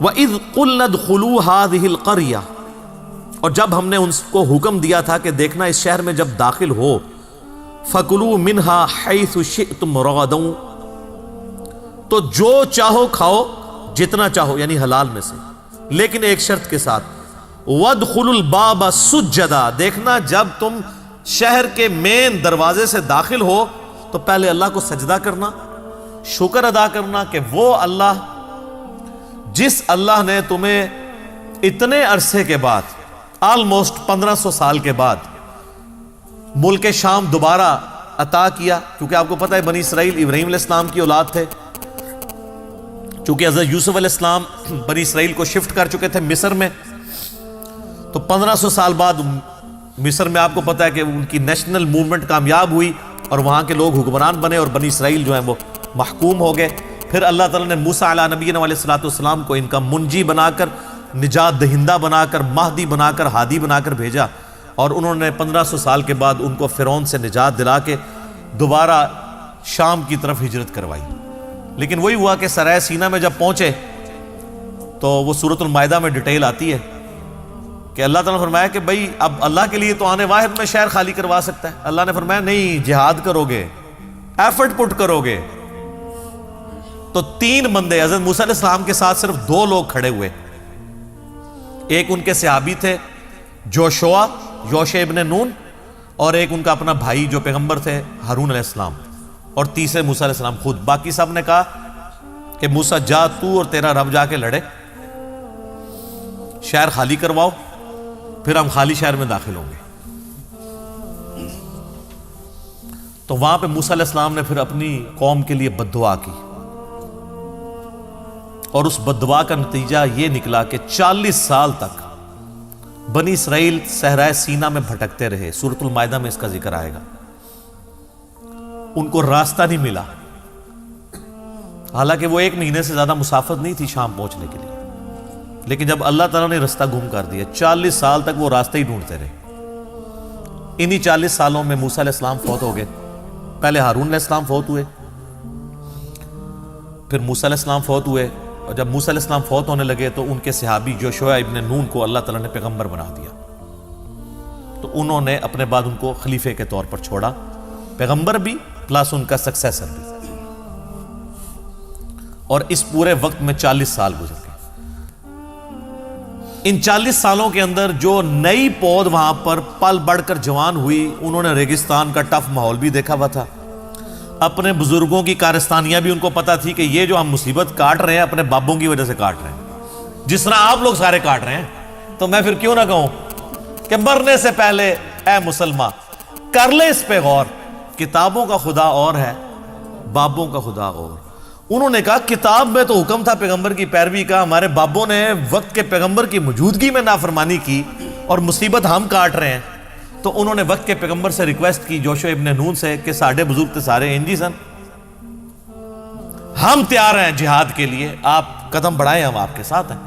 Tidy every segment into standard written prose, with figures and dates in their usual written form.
وَإِذْ قُلْنَا ادْخُلُوا هَٰذِهِ الْقَرْيَةَ، اور جب ہم نے ان کو حکم دیا تھا کہ دیکھنا اس شہر میں جب داخل ہو، فَكُلُوا مِنْهَا حَيْثُ شِئْتُمْ رَغَدًا، تو جو چاہو کھاؤ جتنا چاہو، یعنی حلال میں سے، لیکن ایک شرط کے ساتھ، وَادْخُلُوا الْبَابَ سُجَّدًا، دیکھنا جب تم شہر کے مین دروازے سے داخل ہو تو پہلے اللہ کو سجدہ کرنا، شکر ادا کرنا کہ وہ اللہ جس اللہ نے تمہیں اتنے عرصے کے بعد، آلموسٹ 1500 سال کے بعد ملک شام دوبارہ عطا کیا، کیونکہ آپ کو پتہ ہے بنی اسرائیل ابراہیم علیہ السلام کی اولاد تھے، چونکہ حضرت یوسف علیہ السلام بنی اسرائیل کو شفٹ کر چکے تھے مصر میں، تو 1500 سال بعد مصر میں آپ کو پتہ ہے کہ ان کی نیشنل موومنٹ کامیاب ہوئی اور وہاں کے لوگ حکمران بنے اور بنی اسرائیل جو ہیں وہ محکوم ہو گئے۔ پھر اللہ تعالیٰ نے موسیٰ علیہ نبینا علیہ السلام کو ان کا منجی بنا کر، نجات دہندہ بنا کر، مہدی بنا کر، ہادی بنا کر بھیجا، اور انہوں نے 1500 سال کے بعد ان کو فرعون سے نجات دلا کے دوبارہ شام کی طرف ہجرت کروائی۔ لیکن وہی ہوا کہ سرائے سینا میں جب پہنچے تو وہ سورۃ المائدہ میں ڈیٹیل آتی ہے کہ اللہ تعالیٰ نے فرمایا کہ بھئی اب اللہ کے لیے تو آنے واحد میں شہر خالی کروا سکتا ہے۔ اللہ نے فرمایا نہیں، جہاد کرو گے، ایفرٹ پٹ کرو گے۔ تو 3 بندے حضرت موسیٰ علیہ السلام کے ساتھ صرف 2 لوگ کھڑے ہوئے، ایک ان کے صحابی تھے یوشع ابن نون، اور ایک ان کا اپنا بھائی جو پیغمبر تھے ہارون علیہ السلام، اور تیسرے موسیٰ علیہ السلام خود۔ باقی سب نے کہا کہ موسیٰ جا تو اور تیرا رب جا کے لڑے، شہر خالی کرواؤ، پھر ہم خالی شہر میں داخل ہوں گے۔ تو وہاں پہ موسیٰ علیہ السلام نے پھر اپنی قوم کے لیے بد دعا کی، اور اس بد دعا کا نتیجہ یہ نکلا کہ 40 سال تک بنی اسرائیل صحرائے سینا میں بھٹکتے رہے۔ سورۃ المائدہ میں اس کا ذکر آئے گا، ان کو راستہ نہیں ملا، حالانکہ وہ 1 مہینے سے زیادہ مسافت نہیں تھی شام پہنچنے کے لیے، لیکن جب اللہ تعالیٰ نے راستہ گم کر دیا 40 سال تک وہ راستہ ہی ڈھونڈتے رہے۔ انہی 40 سالوں میں موسیٰ علیہ السلام فوت ہو گئے، پہلے ہارون علیہ السلام فوت ہوئے، پھر موسیٰ علیہ السلام فوت ہوئے، اور جب موسیٰ علیہ السلام فوت ہونے لگے تو ان کے صحابی یوشع ابن نون کو اللہ تعالیٰ نے پیغمبر بنا دیا، تو انہوں نے اپنے بعد ان کو خلیفے کے طور پر چھوڑا، پیغمبر بھی پلس ان کا سکسیسر بھی، اور اس پورے وقت میں 40 سال گزر گئے۔ ان 40 سالوں کے اندر جو نئی پود وہاں پر پل بڑھ کر جوان ہوئی، انہوں نے ریگستان کا ٹف ماحول بھی دیکھا ہوا تھا، اپنے بزرگوں کی کارستانیاں بھی ان کو پتا تھی کہ یہ جو ہم مصیبت کاٹ رہے ہیں اپنے بابوں کی وجہ سے کاٹ رہے ہیں، جس طرح آپ لوگ سارے کاٹ رہے ہیں، تو میں پھر کیوں نہ کہوں کہ مرنے سے پہلے اے مسلمان کر لے اس پہ غور، کتابوں کا خدا اور ہے، بابوں کا خدا اور۔ انہوں نے کہا کتاب میں تو حکم تھا پیغمبر کی پیروی کا، ہمارے بابوں نے وقت کے پیغمبر کی موجودگی میں نافرمانی کی اور مصیبت ہم کاٹ رہے ہیں، تو انہوں نے وقت کے پیغمبر سے ریکویسٹ کی یوشع ابن نون سے کہ ساڑھے بزرگ تے سارے انجی سن، ہم تیار ہیں جہاد کے لیے، آپ قدم بڑھائیں، ہم آپ کے ساتھ ہیں۔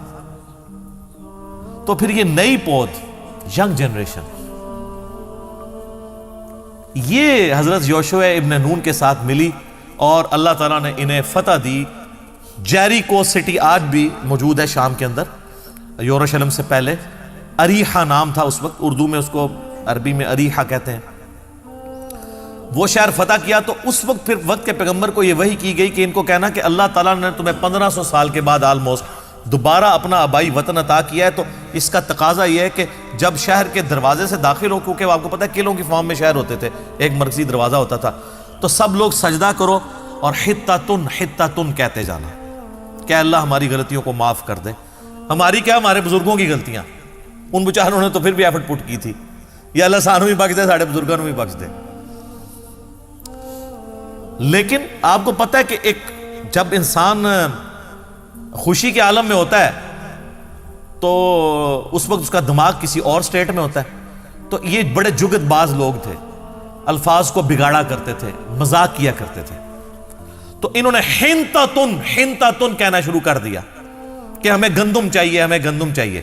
تو پھر یہ نئی پود، ینگ جنریشن، یہ حضرت یوشع ابن نون کے ساتھ ملی اور اللہ تعالیٰ نے انہیں فتح دی۔ جیریکو سٹی آج بھی موجود ہے شام کے اندر، یروشلم سے پہلے، اریحہ نام تھا اس وقت، اردو میں اس کو عربی میں اریحہ کہتے ہیں۔ وہ شہر فتح کیا تو اس وقت پھر وقت کے پیغمبر کو یہ وحی کی گئی کہ ان کو کہنا کہ اللہ تعالیٰ نے تمہیں 1500 سال کے بعد آلموسٹ دوبارہ اپنا آبائی وطن عطا کیا ہے، تو اس کا تقاضا یہ ہے کہ جب شہر کے دروازے سے داخل ہو، کیونکہ آپ کو پتہ ہے قلعوں کی فارم میں شہر ہوتے تھے، ایک مرکزی دروازہ ہوتا تھا، تو سب لوگ سجدہ کرو اور حتتن حتتن کہتے جانا کہ اللہ ہماری غلطیوں کو معاف کر دے۔ ہماری کیا، ہمارے بزرگوں کی غلطیاں، ان بیچاروں نے تو پھر بھی ایفرٹ پٹ کی تھی، یا اللہ سانوں بھی بخش دے، ساڑھے بزرگوں بھی بخش دے۔ لیکن آپ کو پتہ ہے کہ ایک جب انسان خوشی کے عالم میں ہوتا ہے تو اس وقت اس کا دماغ کسی اور سٹیٹ میں ہوتا ہے، تو یہ بڑے جگت باز لوگ تھے، الفاظ کو بگاڑا کرتے تھے، مذاق کیا کرتے تھے، تو انہوں نے حنتتن حنتتن کہنا شروع کر دیا کہ ہمیں گندم چاہیے، ہمیں گندم چاہیے۔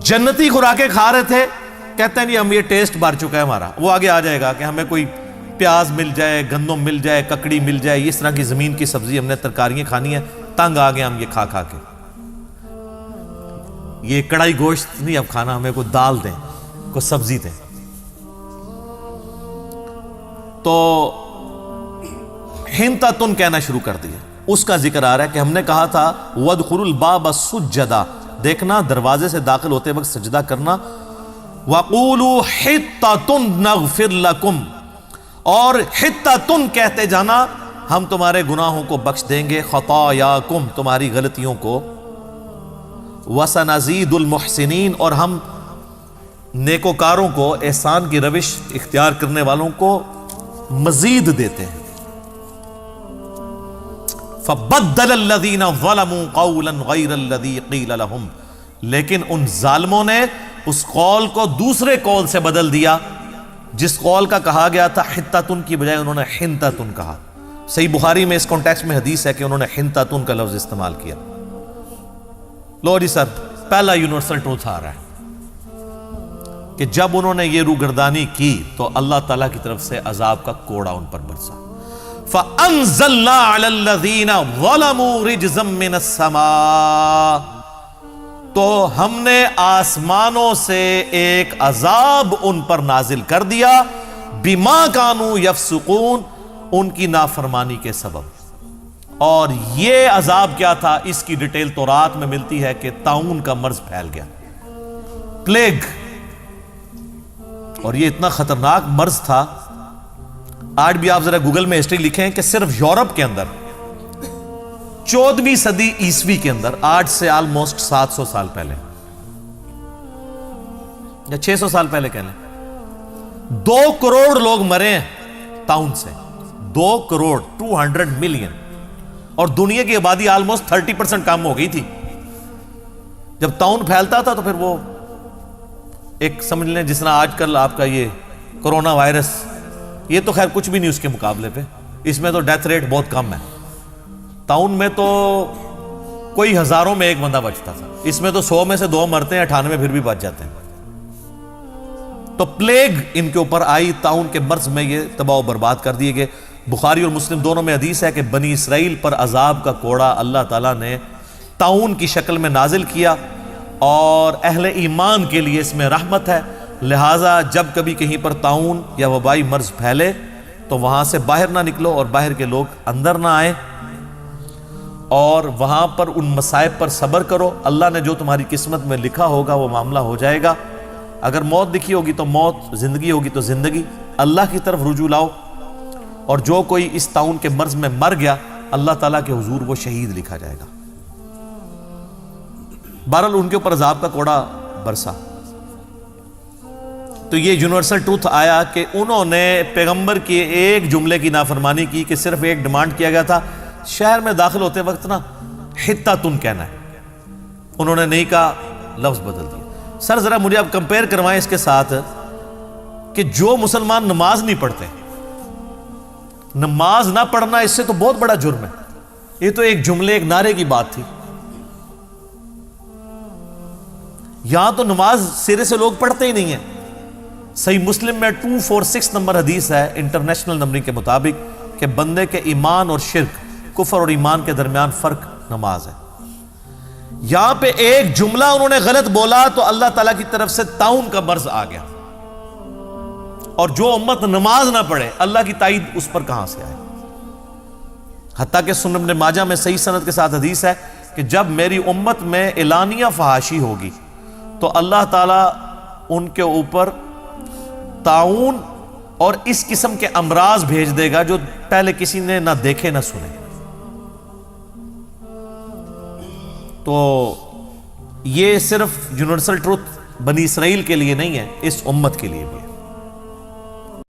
جنتی خوراکیں کھا رہے تھے، کہتے ہیں نہیں ہم یہ ٹیسٹ بھر چکا ہے ہمارا، وہ آگے آ جائے گا کہ ہمیں کوئی پیاز مل جائے، گندم مل جائے، ککڑی مل جائے، اس طرح کی زمین کی سبزی، ہم نے ترکاریاں کھانی ہیں، تنگ آ گئے ہم یہ کھا کھا کے. یہ کڑھائی گوشت نہیں اب کھانا, ہمیں کوئی دال دیں, کوئی سبزی دیں. تو حنطۃ کہنا شروع کر دیا. اس کا ذکر آ رہا ہے کہ ہم نے کہا تھا وادخلوا الباب سجدا, دیکھنا دروازے سے داخل ہوتے وقت سجدہ کرنا. وقولوا حطۃ نغفر لکم, اور حطۃ کہتے جانا ہم تمہارے گناہوں کو بخش دیں گے, خطایاکم تمہاری غلطیوں کو. وسنزید المحسنین, اور ہم نیکوکاروں کو, احسان کی روش اختیار کرنے والوں کو مزید دیتے ہیں. فبدل الذین ظلموا قولا غیر الذی قیل لهم, لیکن ان ظالموں نے اس قول کو دوسرے قول سے بدل دیا جس قول کا کہا گیا تھا حطۃ کی بجائے انہوں نے حنطۃ کہا. صحیح بخاری میں اس کانٹیکسٹ میں حدیث ہے کہ انہوں نے حنطۃ کا لفظ استعمال کیا. لو جی سر, پہلا یونیورسل ٹروتھ آ رہا ہے کہ جب انہوں نے یہ روگردانی کی تو اللہ تعالیٰ کی طرف سے عذاب کا کوڑا ان پر برسا. فَأَنزَلْنَا عَلَى الَّذِينَ ظَلَمُوا رِجْزًا مِّنَ السَّمَاءِ, تو ہم نے آسمانوں سے ایک عذاب ان پر نازل کر دیا, بِمَا كَانُوا يَفْسُقُونَ, ان کی نافرمانی کے سبب. اور یہ عذاب کیا تھا, اس کی ڈیٹیل تورات میں ملتی ہے کہ طاعون کا مرض پھیل گیا, پلیگ. اور یہ اتنا خطرناک مرض تھا, آج بھی آپ ذرا گوگل میں ہسٹری لکھیں کہ صرف یورپ کے اندر 14ویں صدی عیسوی کے اندر, آج سے آلموسٹ 700 سال پہلے یا 600 سال پہلے کہہ لیں, 2 کروڑ لوگ مرے ہیں طاعون سے. 2 کروڑ 200 ملین, اور دنیا کی آبادی آلموسٹ 30% کم ہو گئی تھی. جب طاعون پھیلتا تھا تو پھر وہ ایک سمجھ لیں جس طرح آج کل آپ کا یہ کرونا وائرس, یہ تو خیر کچھ بھی نہیں اس کے مقابلے پہ, اس میں تو ڈیتھ ریٹ بہت کم ہے. طاعون میں تو کوئی ہزاروں میں ایک بندہ بچتا تھا, اس میں تو 100 میں سے 2 مرتے ہیں, 98 پھر بھی بچ جاتے ہیں. تو پلیگ ان کے اوپر آئی, طاعون کے مرض میں یہ تباہ و برباد کر دیے گئے. بخاری اور مسلم دونوں میں حدیث ہے کہ بنی اسرائیل پر عذاب کا کوڑا اللہ تعالیٰ نے طاعون کی شکل میں نازل کیا, اور اہل ایمان کے لیے اس میں رحمت ہے. لہٰذا جب کبھی کہیں پر طاعون یا وبائی مرض پھیلے تو وہاں سے باہر نہ نکلو, اور باہر کے لوگ اندر نہ آئیں, اور وہاں پر ان مصائب پر صبر کرو. اللہ نے جو تمہاری قسمت میں لکھا ہوگا وہ معاملہ ہو جائے گا. اگر موت لکھی ہوگی تو موت, زندگی ہوگی تو زندگی. اللہ کی طرف رجوع لاؤ, اور جو کوئی اس طاعون کے مرض میں مر گیا اللہ تعالیٰ کے حضور وہ شہید لکھا جائے گا. بہرحال ان کے اوپر عذاب کا کوڑا برسا. تو یہ یونیورسل ٹروتھ آیا کہ انہوں نے پیغمبر کی ایک جملے کی نافرمانی کی کہ صرف ایک ڈیمانڈ کیا گیا تھا, شہر میں داخل ہوتے وقت نا حطۃ کہنا ہے, انہوں نے نہیں کہا, لفظ بدل دیا. سر ذرا مجھے آپ کمپیئر کروائیں اس کے ساتھ کہ جو مسلمان نماز نہیں پڑھتے, نماز نہ پڑھنا اس سے تو بہت بڑا جرم ہے. یہ تو ایک جملے, ایک نعرے کی بات تھی. یہاں تو نماز سرے سے لوگ پڑھتے ہی نہیں ہیں. صحیح مسلم میں 246 نمبر حدیث ہے انٹرنیشنل نمبرنگ کے مطابق کہ بندے کے ایمان اور شرک, کفر اور ایمان کے درمیان فرق نماز ہے. یہاں پہ ایک جملہ انہوں نے غلط بولا تو اللہ تعالیٰ کی طرف سے طاعون کا مرض آ گیا, اور جو امت نماز نہ پڑھے اللہ کی تائید اس پر کہاں سے آئے. حتیٰ کہ سنن ابن ماجہ میں صحیح سند کے ساتھ حدیث ہے کہ جب میری امت میں اعلانیہ فحاشی ہوگی تو اللہ تعالیٰ ان کے اوپر طاعون اور اس قسم کے امراض بھیج دے گا جو پہلے کسی نے نہ دیکھے نہ سنے. تو یہ صرف یونیورسل ٹروتھ بنی اسرائیل کے لیے نہیں ہے, اس امت کے لیے بھی ہے.